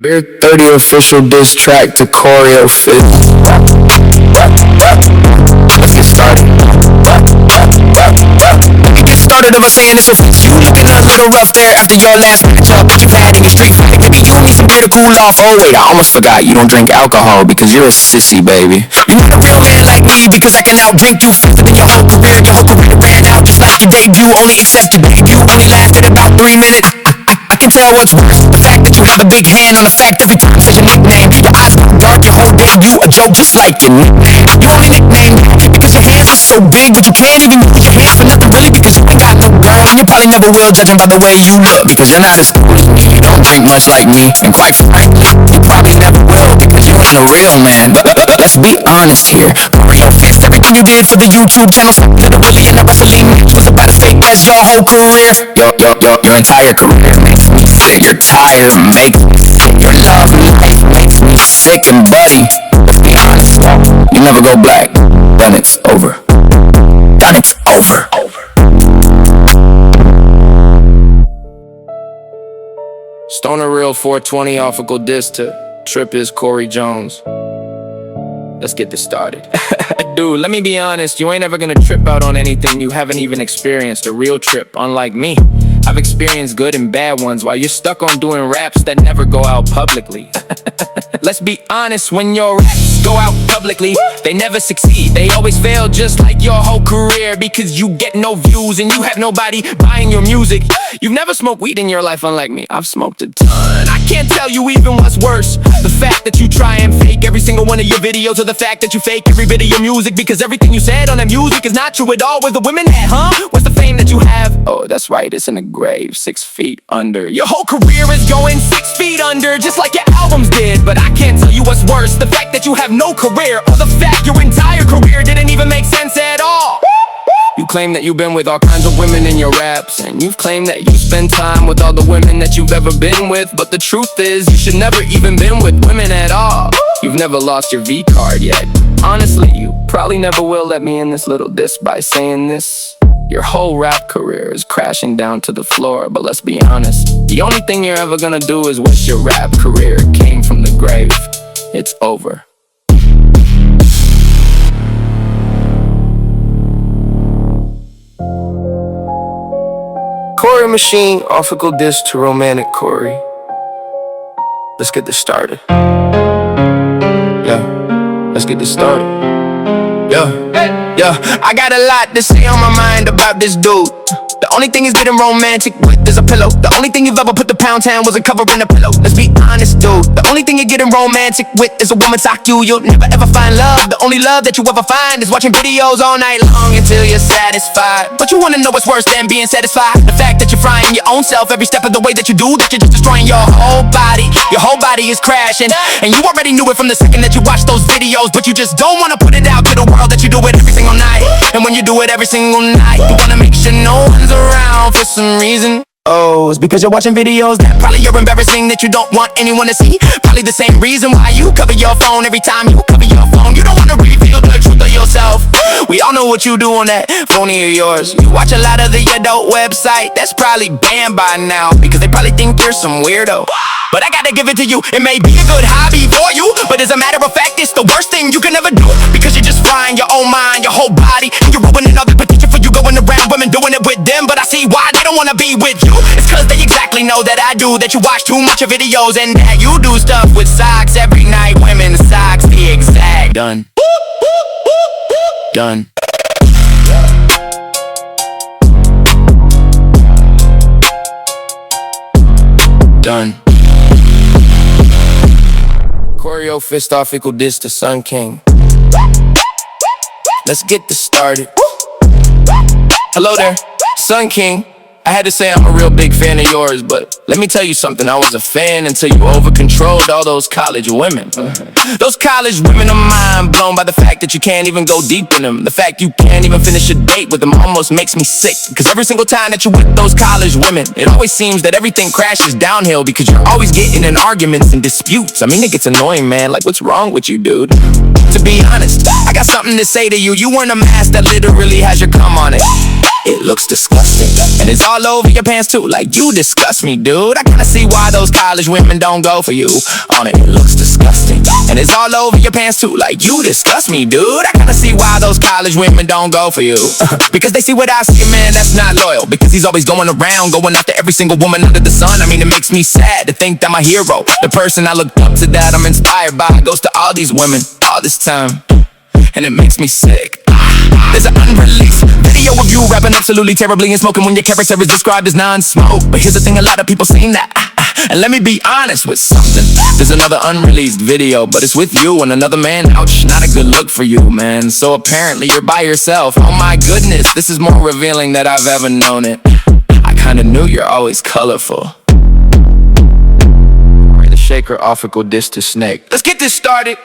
Beer 30 official diss track to Choreo Fit. Let's get started. Let me get started over saying this offense. You looking a little rough there after your last matchup that you've had in your street fight. Maybe you need some beer to cool off. Oh wait, I almost forgot, you don't drink alcohol because you're a sissy, baby. You're not a real man like me because I can outdrink you faster than your whole career. Your whole career ran out just like your debut. Only except your debut only lasted about 3 minutes. I can tell what's worse, the fact that you have a big hand on the fact every time says your nickname. Your eyes go dark, your whole debut a joke just like your nickname. You only nickname because your hands are so big that you can't even use your hands for nothing really because you ain't got no girl and you probably never will judging by the way you look because you're not as cool as me. You don't drink much like me and quite frankly you probably never will because you ain't a real man. But let's be honest here. Choreo fixed everything you did for the YouTube channel. So Little Willie and the Wrestling match was about as fake as your whole career. Your entire career makes me sick. Your tires make me sick. Your love life makes me sick. And buddy, let's be honest, you never go black, then it's over. Then it's over. Stoner Real 420 off a good diss to Trip is Corey Jones. Let's get this started. Dude, let me be honest, you ain't ever gonna trip out on anything you haven't even experienced. A real trip, unlike me. I've experienced good and bad ones while you're stuck on doing raps that never go out publicly. Let's be honest, when your raps go out publicly, they never succeed. They always fail just like your whole career because you get no views and you have nobody buying your music. You've never smoked weed in your life, unlike me. I've smoked a ton. I can't tell you even what's worse. The fact that you try and fake every single one of your videos, or the fact that you fake every bit of your music because everything you said on that music is not true at all. Where the women at, huh? What's the fame that you have? Oh, that's right, it's in a grave 6 feet under. Your whole career is going 6 feet under, just like your albums did. But I can't tell you what's worse, the fact that you have no career, or the fact your entire career didn't even make sense at all. You claim that you've been with all kinds of women in your raps, and you've claimed that you spend time with all the women that you've ever been with. But the truth is, you should never even been with women at all. You've never lost your V card yet. Honestly, you probably never will. Let me in this little diss by saying this. Your whole rap career is crashing down to the floor. But let's be honest, the only thing you're ever gonna do is wish your rap career came from the grave. It's over. Corey Machine, official diss to Romantic Corey. Let's get this started. Let's get this started. I got a lot to say on my mind about this dude. The only thing he's getting romantic with is a pillow. The only thing you've ever put to Pound Town was a cover in a pillow. Let's be honest, dude. The only thing you're getting romantic with is a woman talk you. You'll never ever find love. The only love that you ever find is watching videos all night long until you're satisfied. But you wanna know what's worse than being satisfied? The fact that you're frying your own self every step of the way that you do, that you're just destroying your whole body. Your whole body is crashing, and you already knew it from the second that you watched those videos. But you just don't wanna put it out to the world that you do it every single night. And when you do it every single night, you wanna make sure no one's around for some reason. Oh, it's because you're watching videos that probably you're embarrassing, that you don't want anyone to see. Probably the same reason why you cover your phone every time you cover your phone. You don't want to reveal the truth of yourself. We all know what you do on that phone of yours. You watch a lot of the adult website that's probably banned by now because they probably think you're some weirdo. But I gotta give it to you, it may be a good hobby for you, but as a matter of fact, it's the worst thing you can ever do. Because you're just frying your own mind, your whole body, and you're ruining all the potential for you going around women doing it with them. But I see why they don't wanna be with you. It's cause they exactly know that I do, that you watch too much of videos, and that you do stuff with socks every night. Women's socks, the exact. Done. Done. Done. Choreo fist off equal diss to Sun King. Let's get this started. Hello there, Sun King. I had to say I'm a real big fan of yours, but let me tell you something, I was a fan until you over-controlled all those college women. Those college women are mind blown by the fact that you can't even go deep in them. The fact you can't even finish a date with them almost makes me sick. Cause every single time that you're with those college women, it always seems that everything crashes downhill because you're always getting in arguments and disputes. I mean, it gets annoying, man. Like, what's wrong with you, dude? To be honest, I got something to say to you. You weren't a mask that literally has your cum on it. It looks disgusting. And it's all over your pants too, like you disgust me, dude. I kinda see why those college women don't go for you. On it looks disgusting. And it's all over your pants too, like you disgust me, dude. I kinda see why those college women don't go for you. Because they see what I see, man, that's not loyal. Because he's always going around, going after every single woman under the sun. I mean, it makes me sad to think that my hero, the person I looked up to, that I'm inspired by, goes to all these women all this time. And it makes me sick. There's an unreleased video of you rapping absolutely terribly and smoking when your character is described as non-smoke. But here's the thing, a lot of people seen that. And let me be honest with something. There's another unreleased video, but it's with you and another man. Ouch, not a good look for you, man. So apparently you're by yourself. Oh my goodness, this is more revealing than I've ever known it. I kinda knew you're always colorful. The shaker off equal diss to snake. Let's get this started.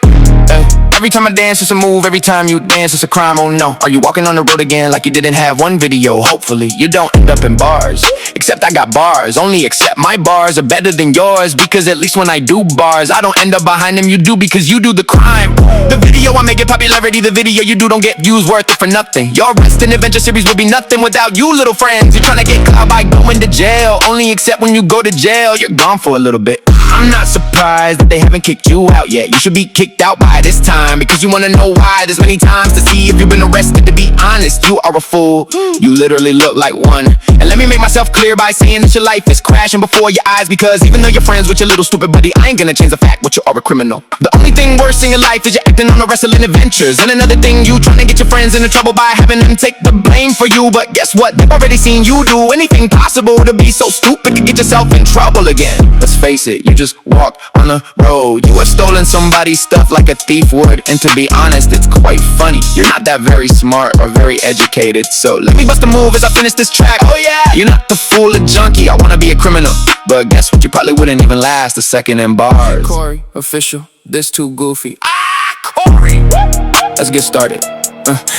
Every time I dance it's a move, every time you dance it's a crime, oh no. Are you walking on the road again like you didn't have one video? Hopefully you don't end up in bars. Except I got bars, only except my bars are better than yours. Because at least when I do bars, I don't end up behind them, you do because you do the crime. The video I make get popularity, the video you do don't get views, worth it for nothing. Your Arrest and Adventure series would be nothing without you little friends. You're trying to get caught by going to jail, only except when you go to jail, you're gone for a little bit. I'm not surprised that they haven't kicked you out yet. You should be kicked out by this time, because you wanna know why. There's many times to see if you've been arrested. To be honest, you are a fool. You literally look like one. And let me make myself clear by saying that your life is crashing before your eyes. Because even though you're friends with your little stupid buddy, I ain't gonna change the fact that you are a criminal. The only thing worse in your life is you're acting on the wrestling adventures. And another thing, you trying to get your friends into trouble by having them take the blame for you. But guess what? They've already seen you do anything possible to be so stupid to get yourself in trouble again. Let's face it, you just walk on the road. You have stolen somebody's stuff like a thief would. And to be honest, it's quite funny. You're not that very smart or very educated. So let me bust a move as I finish this track. Oh yeah, you're not the fool or junkie, I wanna be a criminal. But guess what, you probably wouldn't even last a second in bars. Corey, official, this too goofy. Corey! Let's get started.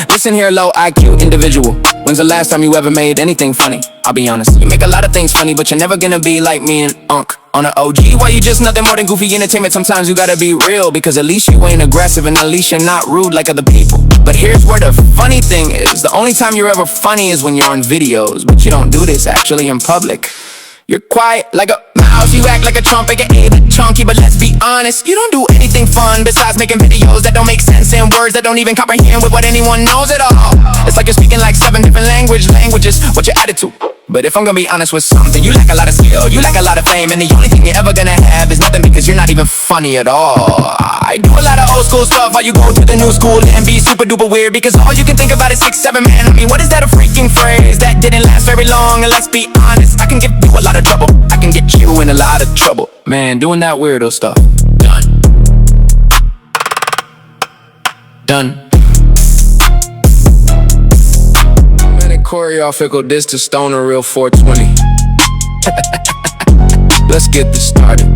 Listen here, low IQ individual. When's the last time you ever made anything funny? I'll be honest, you make a lot of things funny, but you're never gonna be like me and Unk on an OG. Why you just nothing more than goofy entertainment? Sometimes you gotta be real, because at least you ain't aggressive and at least you're not rude like other people. But here's where the funny thing is, the only time you're ever funny is when you're on videos. But you don't do this actually in public. You're quiet like a mouse, you act like a Trump, aka chunky. But let's be honest, you don't do anything fun besides making videos that don't make sense and words that don't even comprehend with what anyone knows at all. It's like you're speaking like 7 different languages. What's your attitude? But if I'm gonna be honest with something, you lack a lot of skill, you lack a lot of fame, and the only thing you're ever gonna have is nothing, because you're not even funny at all. I do a lot of old school stuff while you go to the new school and be super duper weird, because all you can think about is 6'7", man. I mean, what is that a freaking phrase? That didn't last very long, and let's be honest, I can give you a lot of trouble. I can get you in a lot of trouble, man, doing that weirdo stuff. Done. Corey off equal diss to Stoner Real 420. Let's get this started.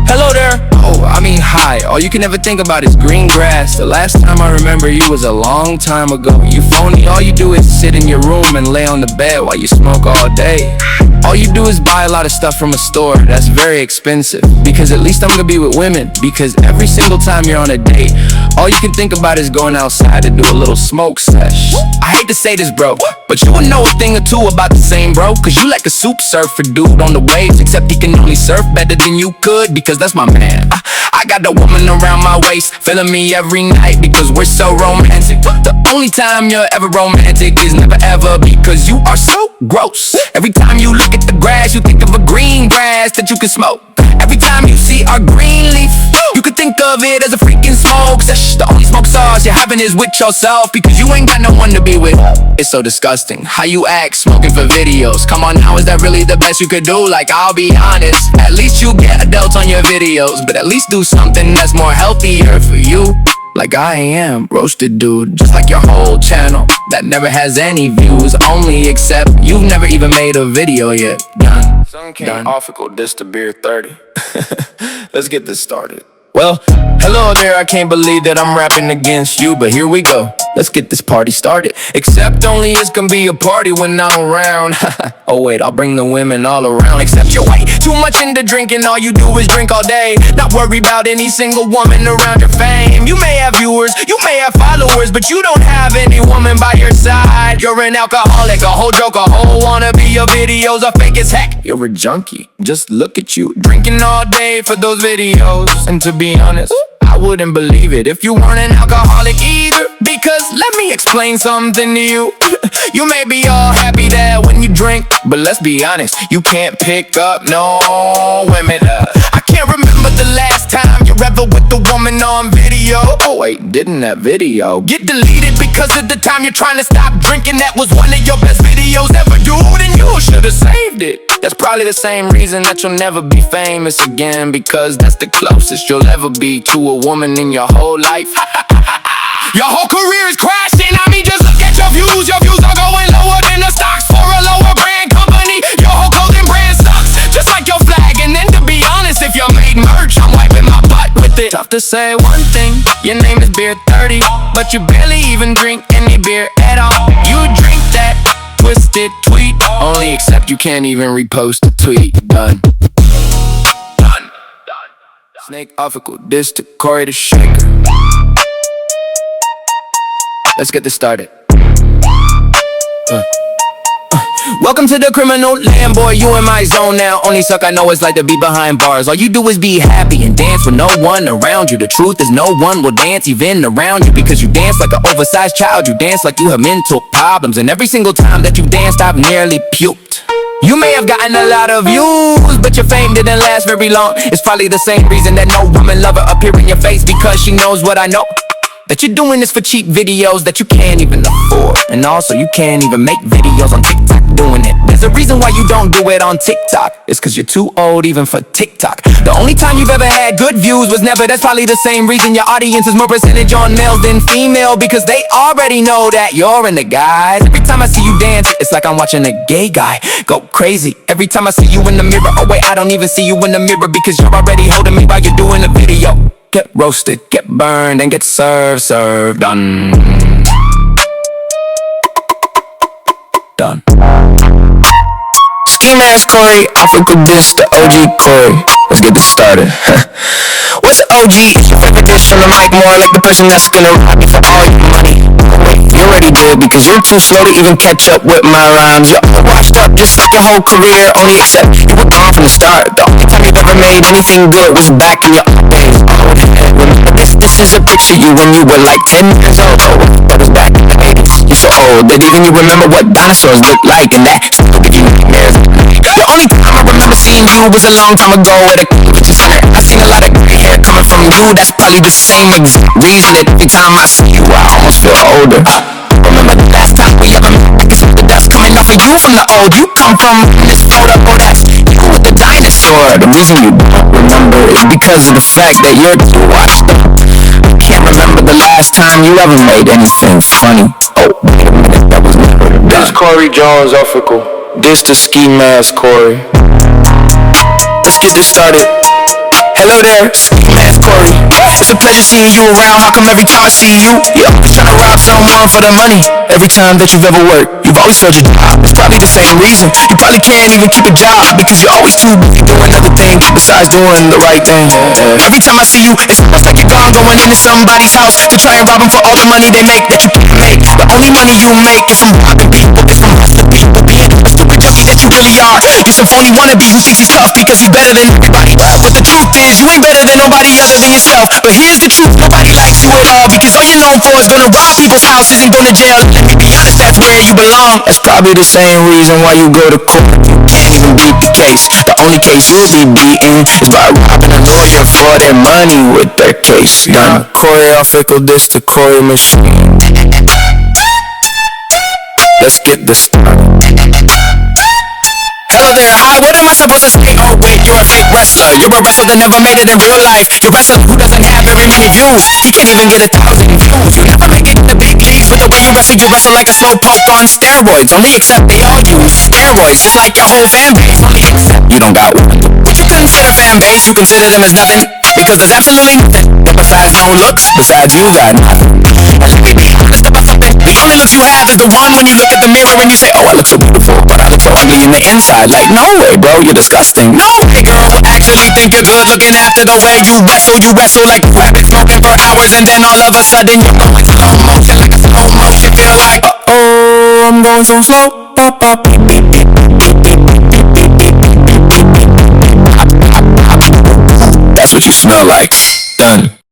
Hello there. Oh, I mean hi. All you can ever think about is green grass. The last time I remember you was a long time ago. You phony, all you do is sit in your room and lay on the bed while you smoke all day. All you do is buy a lot of stuff from a store that's very expensive. Because at least I'm gonna be with women. Because every single time you're on a date, all you can think about is going outside to do a little smoke sesh. I hate to say this, bro, but you would know a thing or two about the same, bro. Cause you like a soup surfer dude on the waves, except he can only surf better than you could, because that's my man. I got the woman around my waist, feeling me every night, because we're so romantic. The only time you're ever romantic is never ever, because you are so gross. Every time you look at the grass, you think of a green grass that you can smoke. Every time you see our green leaf, you could think of it as a freaking smoke sesh. The only smoke sauce you're having is with yourself, because you ain't got no one to be with. It's so disgusting how you act smoking for videos. Come on now, is that really the best you could do? Like, I'll be honest, at least you get adults on your videos, but at least do something that's more healthier for you. Like I am, roasted dude, just like your whole channel that never has any views, only except you've never even made a video yet. Done. Sun came off equal diss to beer 30. Let's get this started. Well, Hello there, I can't believe that I'm rapping against you, but here we go. Let's get this party started. Except only it's gonna be a party when I'm around. Oh wait, I'll bring the women all around. Except you're way too much into drinking, all you do is drink all day. Not worry about any single woman around your fame. You may have viewers, you may have followers, but you don't have any woman by your side. You're an alcoholic, a whole joke, a whole wannabe. Your videos are fake as heck. You're a junkie, just look at you, drinking all day for those videos. And to be honest, I wouldn't believe it if you weren't an alcoholic either. Because let me explain something to you. You may be all happy that when you drink, but let's be honest, you can't pick up no women. I can't remember the last time you ever with the woman on video. Oh wait, didn't that video get deleted because of the time you're trying to stop drinking? That was one of your best videos ever, dude, and you should've saved it. That's probably the same reason that you'll never be famous again, because that's the closest you'll ever be to a woman in your whole life. Your whole career is crashing. I mean, just look at your views. Your views are going lower than the stocks for a lower brand company. Your whole clothing brand sucks, just like your flag. And then to be honest, if you made merch, I'm wiping my butt with it. Tough to say one thing, your name is Beer 30, but you barely even drink any beer at all. You drink that twisted tweet only, except you can't even repost a tweet. Done. Snake Offical, this to Corey the Shaker. Let's get this started. Welcome to the criminal land, boy, you in my zone now. Only suck I know is like to be behind bars. All you do is be happy and dance with no one around you. The truth is no one will dance even around you, because you dance like an oversized child. You dance like you have mental problems, and every single time that you danced I've nearly puked. You may have gotten a lot of views, but your fame didn't last very long. It's probably the same reason that no woman lover appear in your face, because she knows what I know, that you're doing this for cheap videos that you can't even afford. And also you can't even make videos on TikTok doing it. There's a reason why you don't do it on TikTok. It's cause you're too old even for TikTok. The only time you've ever had good views was never. That's probably the same reason your audience is more percentage on males than female, because they already know that you're into guys. Every time I see you dance, it's like I'm watching a gay guy go crazy. Every time I see you in the mirror, oh wait, I don't even see you in the mirror, because you're already holding me while you're doing the video. Get roasted, get burned, and get served, done. Done. Ski Mask Corey, Offical Diss to OG Corey. Let's get this started. What's OG? Is your favorite dish from the mic more like the person that's gonna rob you for all your money? Wait, you're already good because you're too slow to even catch up with my rhymes. You're all washed up just like your whole career, only except you were gone from the start. The only time you've ever made anything good was back in your old days. Remember this is a picture you when you were like 10 years old. That was back in the 80s. You're so old that even you remember what dinosaurs looked like, and that still give you nightmares. The only time I remember seeing you was a long time ago at a picture fair. I seen a lot of gray hair coming from you. That's probably the same exact reason that every time I see you I almost feel older. Remember the last time we ever met? I can see the dust coming off of you from the old. You come from this photo, oh that's you with the dinosaur. The reason you don't remember is because of the fact that you're too washed up. I can't remember the last time you ever made anything funny. Oh, wait a minute, that was never done. This is Corey Jones, Offical. This to Ski Mask Corey. Let's get this started. Hello there, Ski Mask Corey. It's a pleasure seeing you around. How come every time I see you, you're always trying to rob someone for the money? Every time that you've ever worked, you've always failed your job. It's probably the same reason. You probably can't even keep a job, because you're always too busy doing other things besides doing the right thing. Every time I see you, it's almost like you're gone, going into somebody's house to try and rob them for all the money they make that you can't make. The only money you make is from robbing people, it's from hustling people, being the stupid junkie that you really are. You're some phony wannabe who thinks he's tough because he's better than everybody. But the truth is, you ain't better than nobody other than yourself. But here's the truth, nobody likes you at all, because all you're known for is gonna rob people's houses and go to jail. Let me be honest, that's where you belong. That's probably the same reason why you go to court. You can't even beat the case. The only case you'll be beaten is by robbing a lawyer for their money with their case done. Corey Offical, this to Corey Machine. Let's get this started. Hello there, hi, what am I supposed to say? Oh wait, you're a fake wrestler. You're a wrestler that never made it in real life. You're a wrestler who doesn't have very many views. He can't even get 1,000 views. You never make it in the big leagues with the way you wrestle like a slow punk on steroids. Only except they all use steroids, just like your whole fan base. Only except you don't got one. Would you consider fan base? You consider them as nothing? Because there's absolutely nothing besides no looks. Besides you got nothing. And let me be honest about something. The only looks you have is the one when you look at the mirror and you say, oh, I look so beautiful, but I look so ugly in the inside. Like, no way, bro, you're disgusting. No way, girl, would actually think you're good looking after the way you wrestle like a rabbit, smoking for hours, and then all of a sudden you're going slow motion, like a slow motion. Feel like, uh-oh, I'm going so slow. Pop, pop, beep, beep, beep, beep, beep, beep, beep, beep, beep, beep, beep, beep, beep. That's what you smell like. Done.